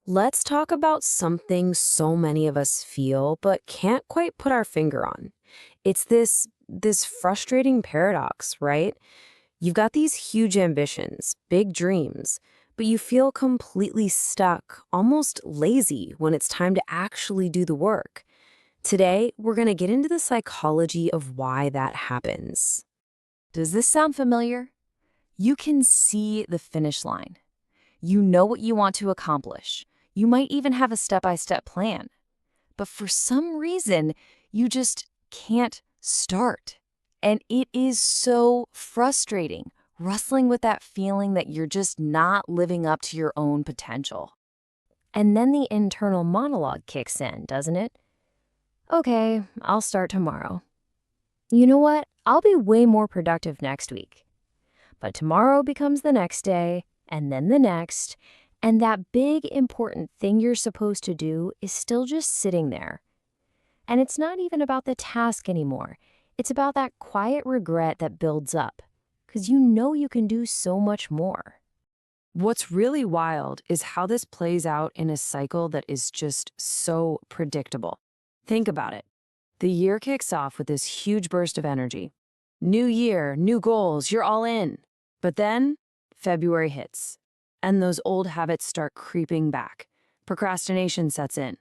Let's talk about something so many of us feel but can't quite put our finger on. It's this frustrating paradox, right? You've got these huge ambitions, big dreams, but you feel completely stuck, almost lazy when it's time to actually do the work. Today, we're going to get into the psychology of why that happens. Does this sound familiar? You can see the finish line. You know what you want to accomplish. You might even have a step-by-step plan. But for some reason, you just can't start. And it is so frustrating, wrestling with that feeling that you're just not living up to your own potential. And then the internal monologue kicks in, doesn't it? Okay, I'll start tomorrow. You know what? I'll be way more productive next week. But tomorrow becomes the next day, and then the next, and that big important thing you're supposed to do is still just sitting there. And it's not even about the task anymore. It's about that quiet regret that builds up, because you know you can do so much more. What's really wild is how this plays out in a cycle that is just so predictable. Think about it. The year kicks off with this huge burst of energy. New year, new goals, you're all in. But then February hits, and those old habits start creeping back. Procrastination sets in.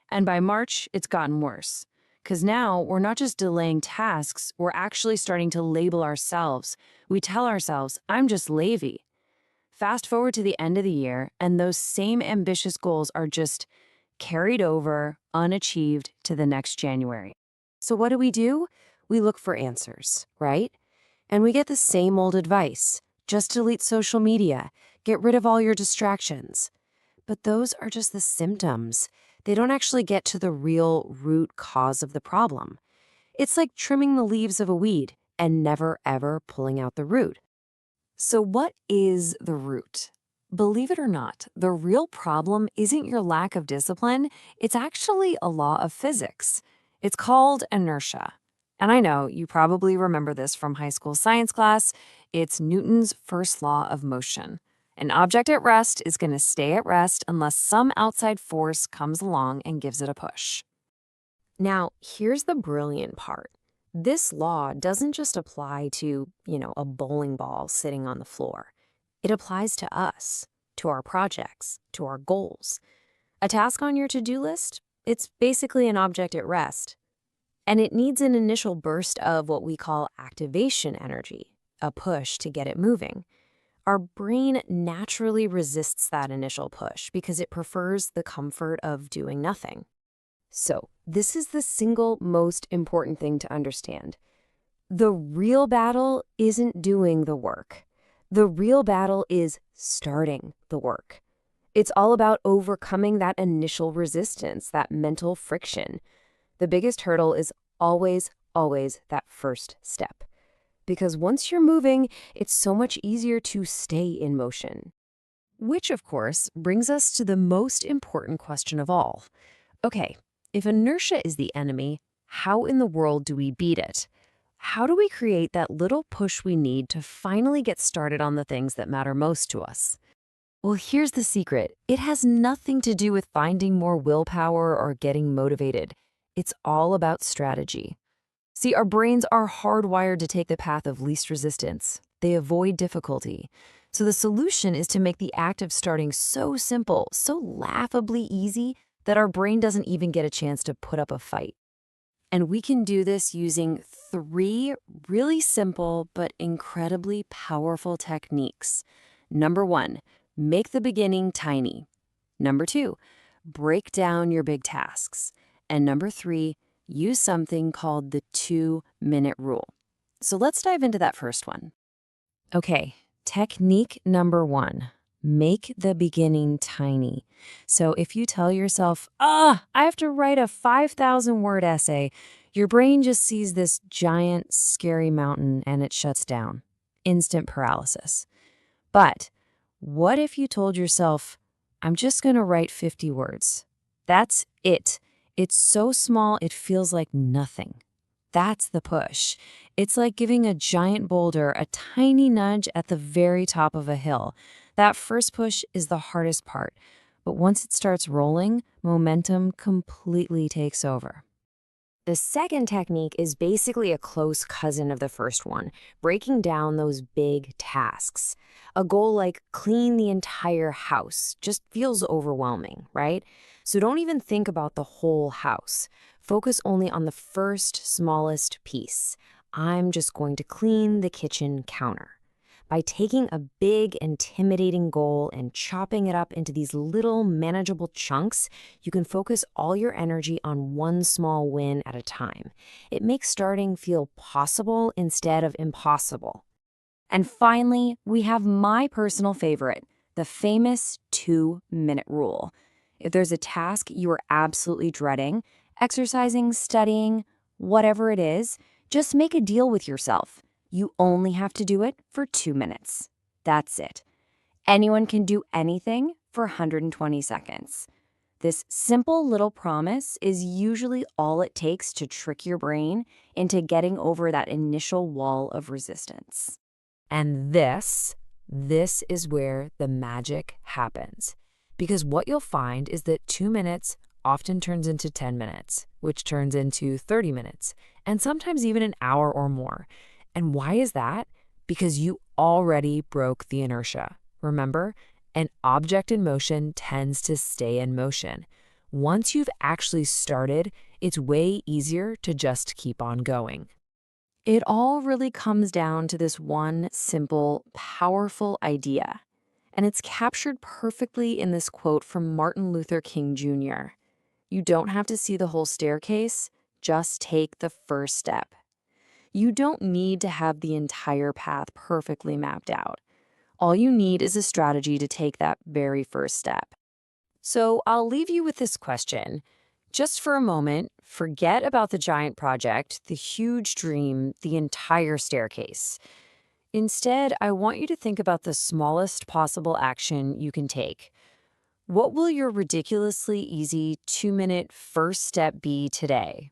And by March, it's gotten worse. Because now we're not just delaying tasks, we're actually starting to label ourselves. We tell ourselves, I'm just lazy. Fast forward to the end of the year, and those same ambitious goals are just carried over, unachieved to the next January. So what do? We look for answers, right? And we get the same old advice. Just delete social media. Get rid of all your distractions. But those are just the symptoms. They don't actually get to the real root cause of the problem. It's like trimming the leaves of a weed and never ever pulling out the root. So what is the root? Believe it or not, the real problem isn't your lack of discipline. It's actually a law of physics. It's called inertia. And I know you probably remember this from high school science class. It's Newton's first law of motion. An object at rest is going to stay at rest unless some outside force comes along and gives it a push. Now, here's the brilliant part. This law doesn't just apply to, a bowling ball sitting on the floor. It applies to us, to our projects, to our goals. A task on your to-do list, it's basically an object at rest. And it needs an initial burst of what we call activation energy, a push to get it moving. Our brain naturally resists that initial push because it prefers the comfort of doing nothing. So, this is the single most important thing to understand. The real battle isn't doing the work. The real battle is starting the work. It's all about overcoming that initial resistance, that mental friction. The biggest hurdle is always that first step. Because once you're moving, it's so much easier to stay in motion. Which, of course, brings us to the most important question of all. Okay, if inertia is the enemy, how in the world do we beat it? How do we create that little push we need to finally get started on the things that matter most to us? Well, here's the secret. It has nothing to do with finding more willpower or getting motivated. It's all about strategy. See, our brains are hardwired to take the path of least resistance. They avoid difficulty. So the solution is to make the act of starting so simple, so laughably easy, that our brain doesn't even get a chance to put up a fight. And we can do this using 3 really simple but incredibly powerful techniques. Number 1, make the beginning tiny. Number 2, break down your big tasks. And number 3, use something called the 2-minute rule. So let's dive into that first one. Okay, technique number 1, make the beginning tiny. So if you tell yourself, I have to write a 5,000-word essay, your brain just sees this giant, scary mountain and it shuts down. Instant paralysis. But what if you told yourself, I'm just going to write 50 words? That's it. It's so small it feels like nothing. That's the push. It's like giving a giant boulder a tiny nudge at the very top of a hill. That first push is the hardest part. But once it starts rolling, momentum completely takes over. The second technique is basically a close cousin of the first one, breaking down those big tasks. A goal like clean the entire house just feels overwhelming, right? So don't even think about the whole house. Focus only on the first, smallest piece. I'm just going to clean the kitchen counter. By taking a big, intimidating goal and chopping it up into these little, manageable chunks, you can focus all your energy on one small win at a time. It makes starting feel possible instead of impossible. And finally, we have my personal favorite, the famous 2-minute rule. If there's a task you are absolutely dreading, exercising, studying, whatever it is, just make a deal with yourself. You only have to do it for 2 minutes. That's it. Anyone can do anything for 120 seconds. This simple little promise is usually all it takes to trick your brain into getting over that initial wall of resistance. And this is where the magic happens. Because what you'll find is that 2 minutes often turns into 10 minutes, which turns into 30 minutes, and sometimes even an hour or more. And why is that? Because you already broke the inertia. Remember, an object in motion tends to stay in motion. Once you've actually started, it's way easier to just keep on going. It all really comes down to this one simple, powerful idea. And it's captured perfectly in this quote from Martin Luther King Jr. You don't have to see the whole staircase, just take the first step. You don't need to have the entire path perfectly mapped out. All you need is a strategy to take that very first step. So I'll leave you with this question. Just for a moment, forget about the giant project, the huge dream, the entire staircase. Instead, I want you to think about the smallest possible action you can take. What will your ridiculously easy 2-minute first step be today?